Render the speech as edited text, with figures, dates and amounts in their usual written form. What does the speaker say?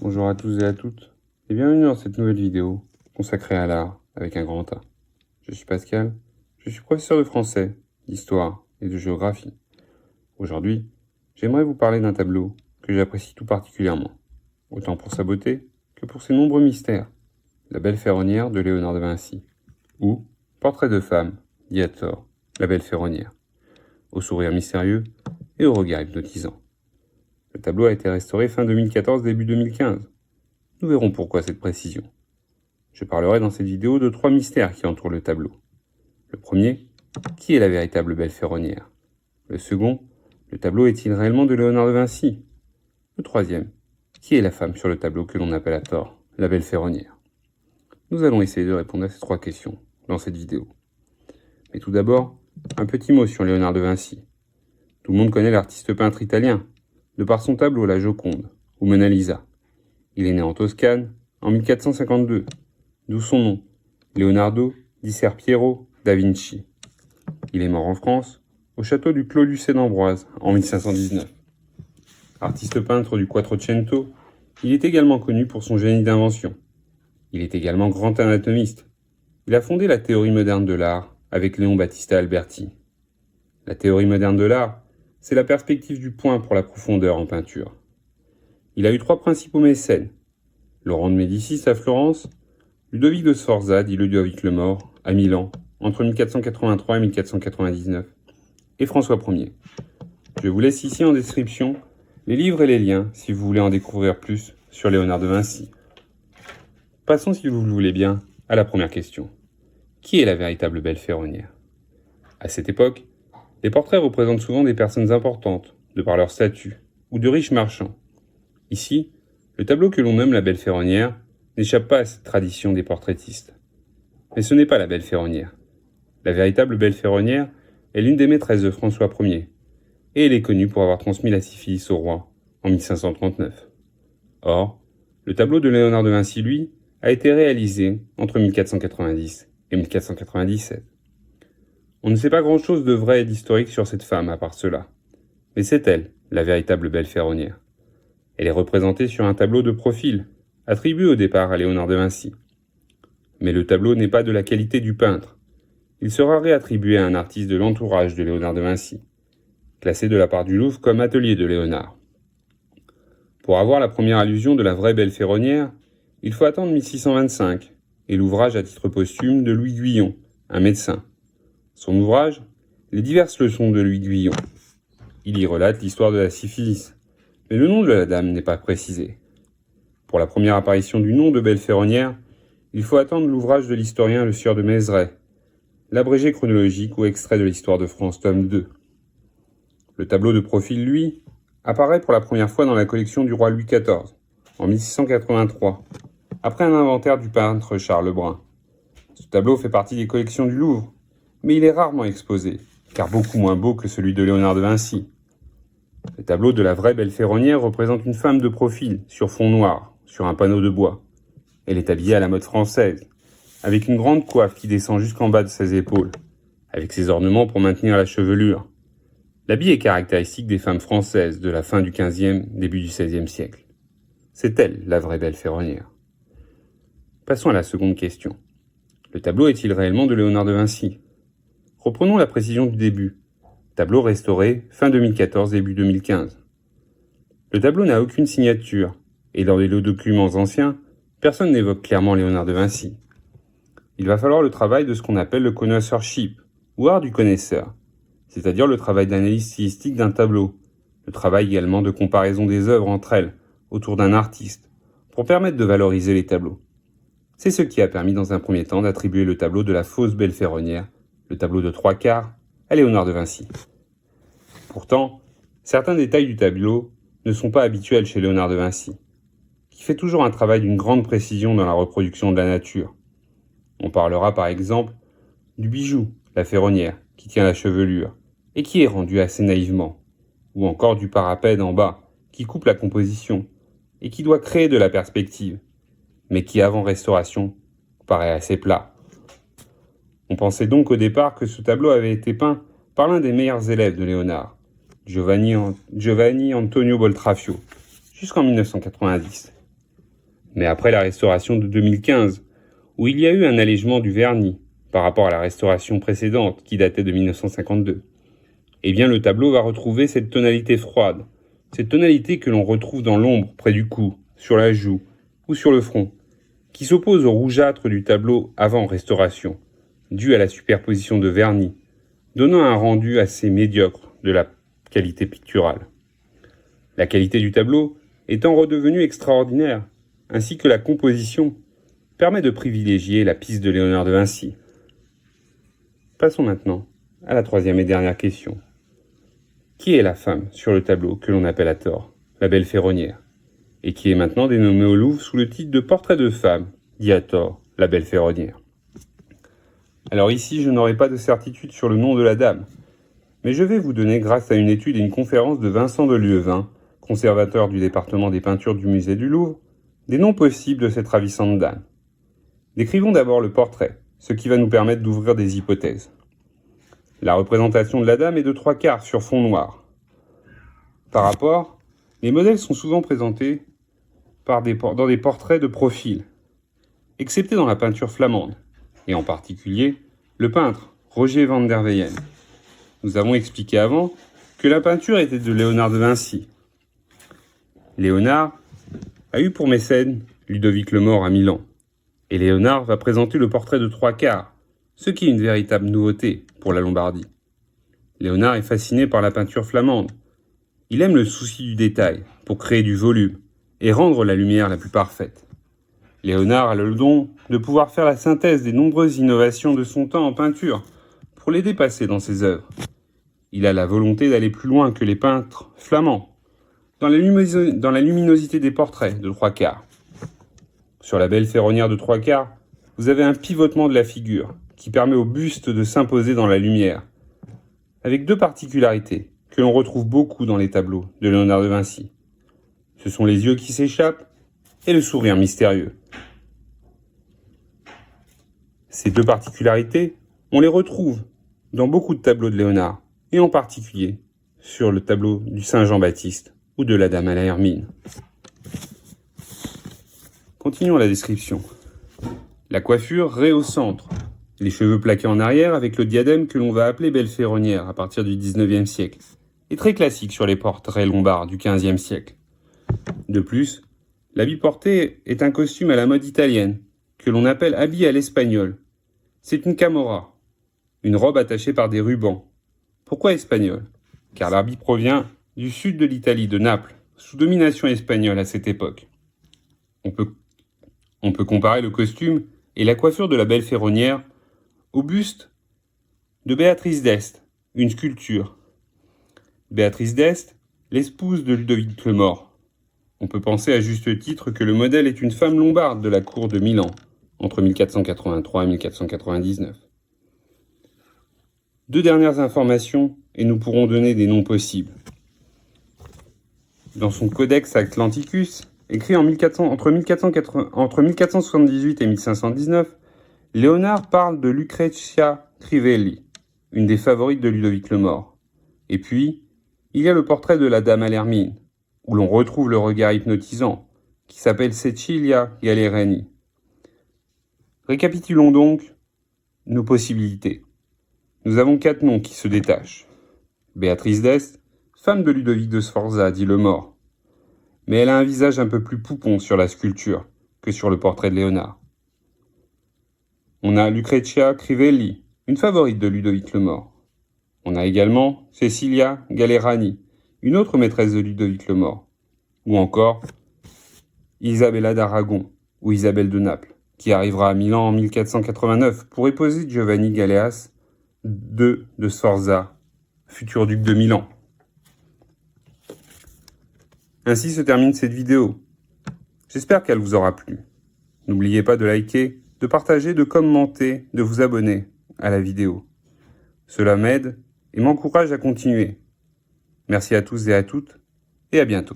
Bonjour à tous et à toutes, et bienvenue dans cette nouvelle vidéo consacrée à l'art avec un grand A. Je suis Pascal, je suis professeur de français, d'histoire et de géographie. Aujourd'hui, j'aimerais vous parler d'un tableau que j'apprécie tout particulièrement, autant pour sa beauté que pour ses nombreux mystères, La Belle Ferronnière de Léonard de Vinci, ou Portrait de femme, dit à tort, La Belle Ferronnière, au sourire mystérieux et au regard hypnotisant. Le tableau a été restauré fin 2014, début 2015. Nous verrons pourquoi cette précision. Je parlerai dans cette vidéo de 3 mystères qui entourent le tableau. Le premier, qui est la véritable Belle Ferronnière? Le second, le tableau est-il réellement de Léonard de Vinci? Le troisième, qui est la femme sur le tableau que l'on appelle à tort la Belle Ferronnière? Nous allons essayer de répondre à ces 3 questions dans cette vidéo. Mais tout d'abord, un petit mot sur Léonard de Vinci. Tout le monde connaît l'artiste peintre italien, de par son tableau La Joconde, ou Mona Lisa. Il est né en Toscane, en 1452, d'où son nom, Leonardo di Ser Piero da Vinci. Il est mort en France, au château du Clos Lucé d'Ambroise, en 1519. Artiste peintre du Quattrocento, il est également connu pour son génie d'invention. Il est également grand anatomiste. Il a fondé la théorie moderne de l'art avec Léon Battista Alberti. La théorie moderne de l'art, c'est la perspective du point pour la profondeur en peinture. Il a eu 3 principaux mécènes. Laurent de Médicis à Florence, Ludovic de Sforza, dit Ludovic le Mort, à Milan, entre 1483 et 1499, et François Ier. Je vous laisse ici en description les livres et les liens si vous voulez en découvrir plus sur Léonard de Vinci. Passons, si vous le voulez bien, à la première question. Qui est la véritable Belle Ferronnière? À cette époque, les portraits représentent souvent des personnes importantes, de par leur statut, ou de riches marchands. Ici, le tableau que l'on nomme la Belle Ferronnière n'échappe pas à cette tradition des portraitistes. Mais ce n'est pas la Belle Ferronnière. La véritable Belle Ferronnière est l'une des maîtresses de François Ier, et elle est connue pour avoir transmis la syphilis au roi en 1539. Or, le tableau de Léonard de Vinci, lui, a été réalisé entre 1490 et 1497. On ne sait pas grand-chose de vrai et d'historique sur cette femme à part cela. Mais c'est elle, la véritable Belle Ferronnière. Elle est représentée sur un tableau de profil, attribué au départ à Léonard de Vinci. Mais le tableau n'est pas de la qualité du peintre. Il sera réattribué à un artiste de l'entourage de Léonard de Vinci, classé de la part du Louvre comme atelier de Léonard. Pour avoir la première allusion de la vraie Belle Ferronnière, il faut attendre 1625 et l'ouvrage à titre posthume de Louis Guyon, un médecin. Son ouvrage, Les diverses leçons de Louis Guyon. Il y relate l'histoire de la syphilis, mais le nom de la dame n'est pas précisé. Pour la première apparition du nom de Belle Ferronnière, il faut attendre l'ouvrage de l'historien Le Sieur de Mézeray, l'abrégé chronologique ou extrait de l'Histoire de France, tome 2. Le tableau de profil, lui, apparaît pour la première fois dans la collection du roi Louis XIV, en 1683, après un inventaire du peintre Charles Brun. Ce tableau fait partie des collections du Louvre, mais il est rarement exposé, car beaucoup moins beau que celui de Léonard de Vinci. Le tableau de la vraie Belle Ferronnière représente une femme de profil, sur fond noir, sur un panneau de bois. Elle est habillée à la mode française, avec une grande coiffe qui descend jusqu'en bas de ses épaules, avec ses ornements pour maintenir la chevelure. L'habit est caractéristique des femmes françaises de la fin du XVe, début du XVIe siècle. C'est elle, la vraie Belle Ferronnière. Passons à la seconde question. Le tableau est-il réellement de Léonard de Vinci? Reprenons la précision du début. Tableau restauré fin 2014, début 2015. Le tableau n'a aucune signature, et dans les documents anciens, personne n'évoque clairement Léonard de Vinci. Il va falloir le travail de ce qu'on appelle le connoisseurship, ou art du connaisseur, c'est-à-dire le travail d'analyse stylistique d'un tableau, le travail également de comparaison des œuvres entre elles, autour d'un artiste, pour permettre de valoriser les tableaux. C'est ce qui a permis dans un premier temps d'attribuer le tableau de la fausse Belle Ferronnière, le tableau de 3/4, à Léonard de Vinci. Pourtant, certains détails du tableau ne sont pas habituels chez Léonard de Vinci, qui fait toujours un travail d'une grande précision dans la reproduction de la nature. On parlera par exemple du bijou, la ferronnière, qui tient la chevelure, et qui est rendu assez naïvement, ou encore du parapet d'en bas, qui coupe la composition, et qui doit créer de la perspective, mais qui avant restauration paraît assez plat. On pensait donc au départ que ce tableau avait été peint par l'un des meilleurs élèves de Léonard, Giovanni Antonio Boltraffio, jusqu'en 1990. Mais après la restauration de 2015, où il y a eu un allègement du vernis par rapport à la restauration précédente qui datait de 1952, eh bien le tableau va retrouver cette tonalité froide, cette tonalité que l'on retrouve dans l'ombre près du cou, sur la joue ou sur le front, qui s'oppose au rougeâtre du tableau avant restauration, dû à la superposition de vernis, donnant un rendu assez médiocre de la qualité picturale. La qualité du tableau étant redevenue extraordinaire, ainsi que la composition, permet de privilégier la piste de Léonard de Vinci. Passons maintenant à la troisième et dernière question. Qui est la femme sur le tableau que l'on appelle à tort la belle ferronnière, et qui est maintenant dénommée au Louvre sous le titre de portrait de femme, dit à tort la belle ferronnière? Alors ici, je n'aurai pas de certitude sur le nom de la dame, mais je vais vous donner, grâce à une étude et une conférence de Vincent de Lieuvin, conservateur du département des peintures du musée du Louvre, des noms possibles de cette ravissante dame. Décrivons d'abord le portrait, ce qui va nous permettre d'ouvrir des hypothèses. La représentation de la dame est de 3/4 sur fond noir. Par rapport, les modèles sont souvent présentés dans des portraits de profil, excepté dans la peinture flamande, et en particulier le peintre Roger van der Weyen. Nous avons expliqué avant que la peinture était de Léonard de Vinci. Léonard a eu pour mécène Ludovic le Mort à Milan, et Léonard va présenter le portrait de 3/4, ce qui est une véritable nouveauté pour la Lombardie. Léonard est fasciné par la peinture flamande. Il aime le souci du détail pour créer du volume et rendre la lumière la plus parfaite. Léonard a le don de pouvoir faire la synthèse des nombreuses innovations de son temps en peinture pour les dépasser dans ses œuvres. Il a la volonté d'aller plus loin que les peintres flamands dans la luminosité des portraits de 3/4. Sur la belle ferronnière de 3/4, vous avez un pivotement de la figure qui permet au buste de s'imposer dans la lumière, avec deux particularités que l'on retrouve beaucoup dans les tableaux de Léonard de Vinci. Ce sont les yeux qui s'échappent et le sourire mystérieux. Ces deux particularités, on les retrouve dans beaucoup de tableaux de Léonard, et en particulier sur le tableau du Saint Jean-Baptiste ou de la Dame à la Hermine. Continuons la description. La coiffure raie au centre, les cheveux plaqués en arrière avec le diadème que l'on va appeler belle ferronnière à partir du 19e siècle, et très classique sur les portraits lombards du 15e siècle. De plus, l'habit porté est un costume à la mode italienne, que l'on appelle habit à l'espagnol. C'est une camorra, une robe attachée par des rubans. Pourquoi espagnol? Car l'habit provient du sud de l'Italie, de Naples, sous domination espagnole à cette époque. On peut comparer le costume et la coiffure de la belle ferronnière au buste de Béatrice d'Este, une sculpture. Béatrice d'Este, l'épouse de Ludovic le Mort. On peut penser à juste titre que le modèle est une femme lombarde de la cour de Milan, entre 1483 et 1499. Deux dernières informations et nous pourrons donner des noms possibles. Dans son Codex Atlanticus, écrit entre 1478 et 1519, Léonard parle de Lucrezia Crivelli, une des favorites de Ludovic le Mort. Et puis, il y a le portrait de la Dame à l'Hermine, où l'on retrouve le regard hypnotisant, qui s'appelle Cecilia Gallerani. Récapitulons donc nos possibilités. Nous avons 4 noms qui se détachent. Béatrice d'Este, femme de Ludovic de Sforza, dit le Mort. Mais elle a un visage un peu plus poupon sur la sculpture que sur le portrait de Léonard. On a Lucrezia Crivelli, une favorite de Ludovic le Mort. On a également Cecilia Gallerani, une autre maîtresse de Ludovic le Mort. Ou encore Isabella d'Aragon, ou Isabelle de Naples, qui arrivera à Milan en 1489 pour épouser Giovanni Galeas II de Sforza, futur duc de Milan. Ainsi se termine cette vidéo. J'espère qu'elle vous aura plu. N'oubliez pas de liker, de partager, de commenter, de vous abonner à la vidéo. Cela m'aide et m'encourage à continuer. Merci à tous et à toutes, et à bientôt.